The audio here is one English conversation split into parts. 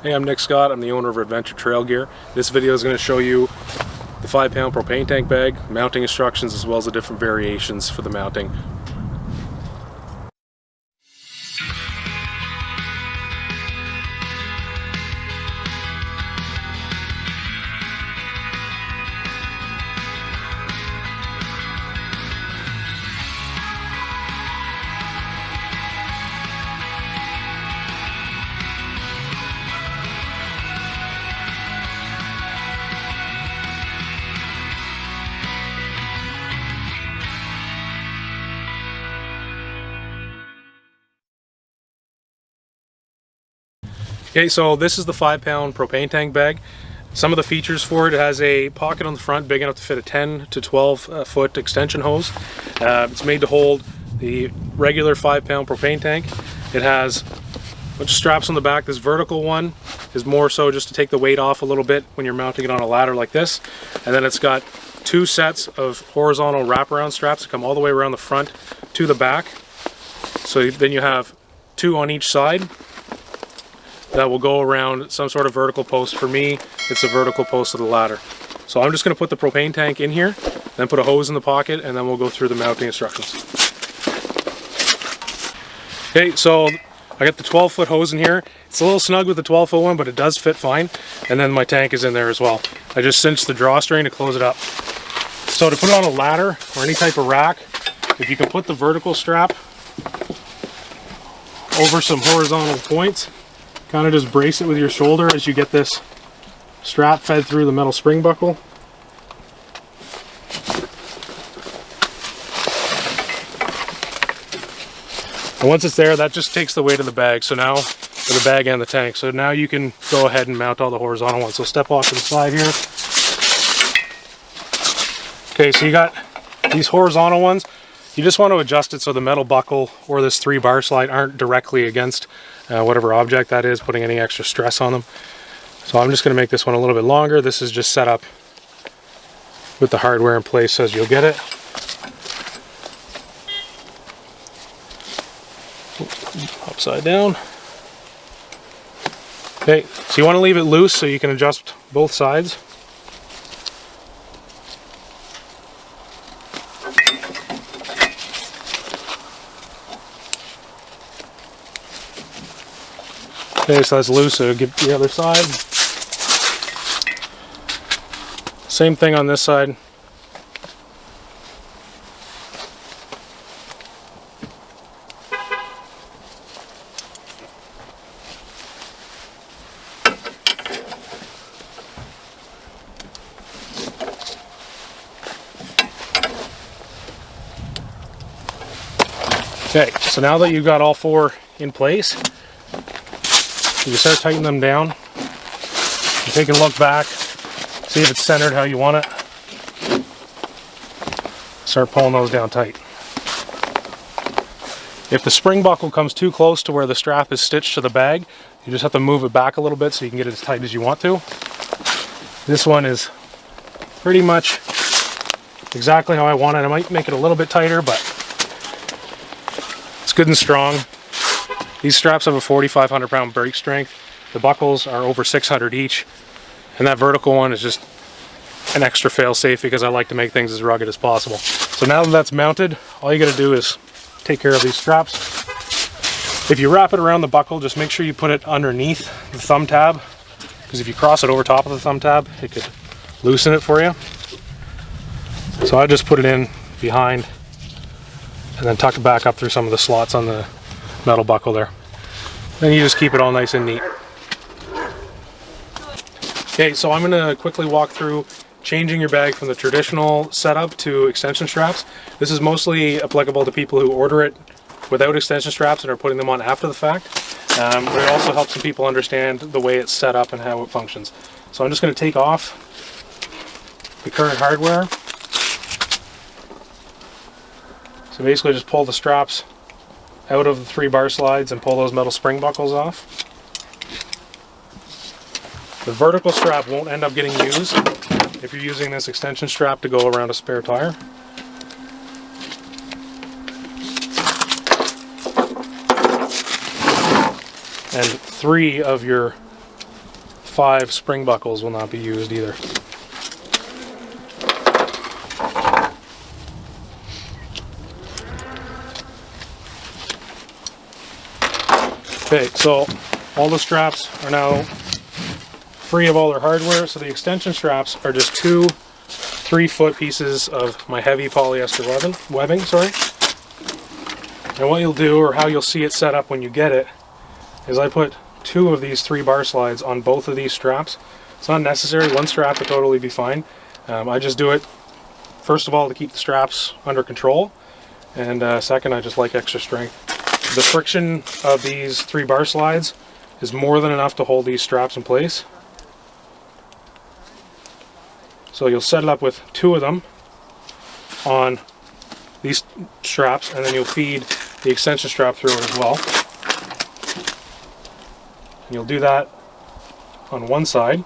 Hey, I'm Nick Scott. I'm the owner of Adventure Trail Gear. This video is going to show you the 5-pound propane tank bag, mounting instructions, as well as the different variations for the mounting. Okay, so this is the 5-pound propane tank bag. Some of the features for it: it has a pocket on the front big enough to fit a 10 to 12 foot extension hose. It's made to hold the regular 5-pound propane tank. It has a bunch of straps on the back. This vertical one is more so just to take the weight off a little bit when you're mounting it on a ladder like this. And then it's got 2 sets of horizontal wraparound straps that come all the way around the front to the back. So then you have 2 on each side that will go around some sort of vertical post. For me, it's a vertical post of the ladder. So I'm just going to put the propane tank in here, then put a hose in the pocket, and then we'll go through the mounting instructions. Okay, so I got the 12-foot hose in here. It's a little snug with the 12-foot one, but it does fit fine. And then my tank is in there as well. I just cinched the drawstring to close it up. So to put it on a ladder or any type of rack, if you can put the vertical strap over some horizontal points, kind of just brace it with your shoulder as you get this strap fed through the metal spring buckle. And once it's there, that just takes the weight of the bag. So now, for the bag and the tank. So now you can go ahead and mount all the horizontal ones. So step off to the side here. Okay, so you got these horizontal ones. You just want to adjust it so the metal buckle or this 3-bar slide aren't directly against whatever object that is, putting any extra stress on them. So I'm just going to make this one a little bit longer. This is just set up with the hardware in place as you'll get it. Upside down. Okay, so you want to leave it loose so you can adjust both sides. Okay, so that's loose, so get the other side. Same thing on this side. Okay, so now that you've got all 4 in place, you start tightening them down. You take a look back, see if it's centered how you want it. Start pulling those down tight. If the spring buckle comes too close to where the strap is stitched to the bag, you just have to move it back a little bit so you can get it as tight as you want to. This one is pretty much exactly how I want it. I might make it a little bit tighter, but it's good and strong. These straps have a 4,500 pound brake strength. The buckles are over 600 each. And that vertical one is just an extra fail-safe because I like to make things as rugged as possible. So now that that's mounted, all you gotta do is take care of these straps. If you wrap it around the buckle, just make sure you put it underneath the thumb tab, because if you cross it over top of the thumb tab, it could loosen it for you. So I just put it in behind and then tuck it back up through some of the slots on the metal buckle there. Then you just keep it all nice and neat. Okay, so I'm going to quickly walk through changing your bag from the traditional setup to extension straps. This is mostly applicable to people who order it without extension straps and are putting them on after the fact. But it also helps some people understand the way it's set up and how it functions. So I'm just going to take off the current hardware. So basically just pull the straps out of the 3-bar slides and pull those metal spring buckles off. The vertical strap won't end up getting used if you're using this extension strap to go around a spare tire. And 3 of your 5 spring buckles will not be used either. Okay, so all the straps are now free of all their hardware, so the extension straps are just 2 3-foot pieces of my heavy polyester webbing. And what you'll do, or how you'll see it set up when you get it, is I put 2 of these 3-bar slides on both of these straps. It's not necessary, 1 strap would totally be fine. I just do it, first of all, to keep the straps under control, and second, I just like extra strength. The friction of these 3-bar slides is more than enough to hold these straps in place. So you'll set it up with 2 of them on these straps, and then you'll feed the extension strap through it as well. And you'll do that on one side.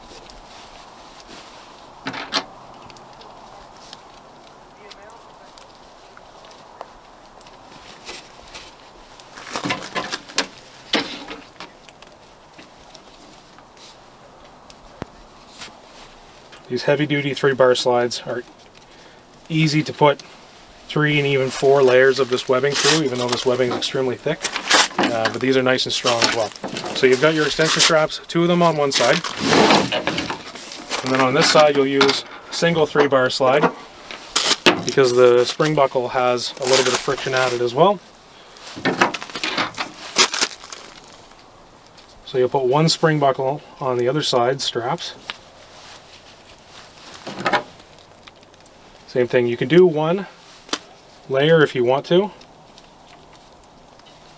These heavy-duty 3-bar slides are easy to put 3 and even 4 layers of this webbing through, even though this webbing is extremely thick. But these are nice and strong as well. So you've got your extension straps, 2 of them on one side. And then on this side you'll use a single 3-bar slide, because the spring buckle has a little bit of friction added as well. So you'll put 1 spring buckle on the other side straps. Same thing, you can do 1 layer if you want to.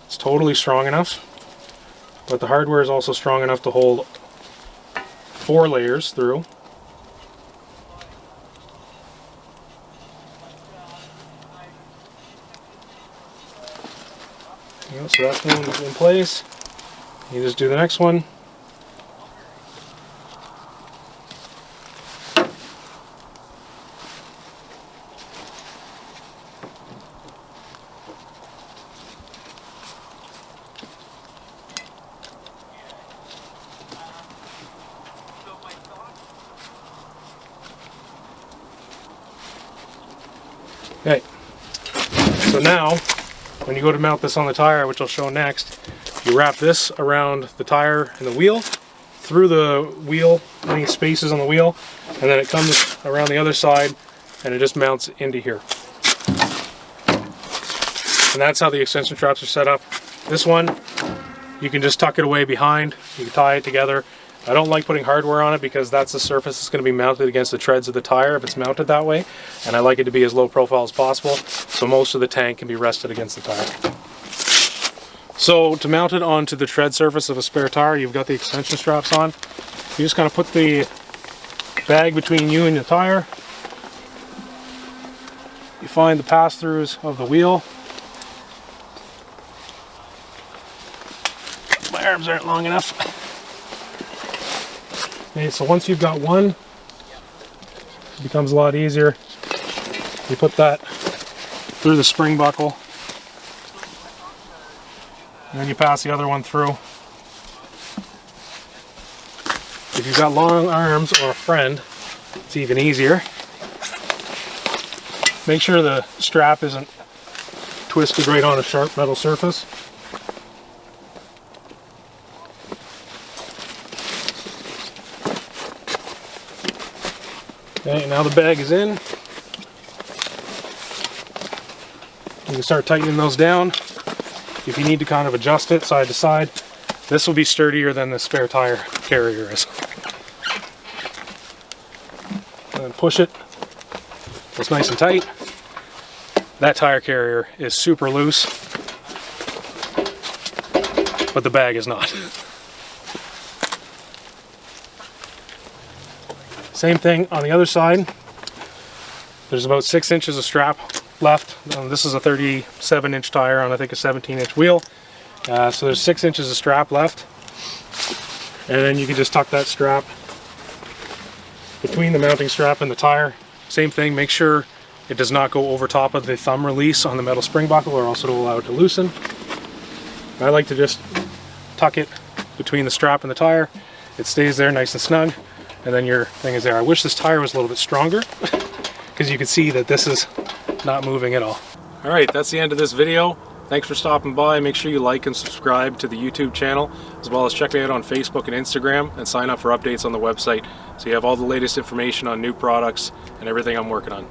It's totally strong enough, but the hardware is also strong enough to hold 4 layers through. So that's one in place. You just do the next one. Okay, so now when you go to mount this on the tire, which I'll show next, you wrap this around the tire and the wheel, through the wheel, any spaces on the wheel, and then it comes around the other side and it just mounts into here. And that's how the extension straps are set up. This one, you can just tuck it away behind, you can tie it together. I don't like putting hardware on it because that's the surface that's going to be mounted against the treads of the tire if it's mounted that way, and I like it to be as low profile as possible, so most of the tank can be rested against the tire. So to mount it onto the tread surface of a spare tire, you've got the extension straps on. You just kind of put the bag between you and the tire. You find the pass-throughs of the wheel. My arms aren't long enough. Okay, so once you've got one, it becomes a lot easier. You put that through the spring buckle, and then you pass the other one through. If you've got long arms or a friend, it's even easier. Make sure the strap isn't twisted right on a sharp metal surface. Okay, now the bag is in. You can start tightening those down. If you need to kind of adjust it side to side, this will be sturdier than the spare tire carrier is. And then push it. It's nice and tight. That tire carrier is super loose, but the bag is not. Same thing on the other side. There's about 6 inches of strap left. This is a 37-inch tire on I think a 17-inch wheel. So there's 6 inches of strap left. And then you can just tuck that strap between the mounting strap and the tire. Same thing, make sure it does not go over top of the thumb release on the metal spring buckle, or else it'll allow it to loosen. I like to just tuck it between the strap and the tire, it stays there nice and snug, and then your thing is there. I wish this tire was a little bit stronger because you can see that this is not moving at all. All right, that's the end of this video. Thanks for stopping by. Make sure you like and subscribe to the YouTube channel, as well as check me out on Facebook and Instagram, and sign up for updates on the website so you have all the latest information on new products and everything I'm working on.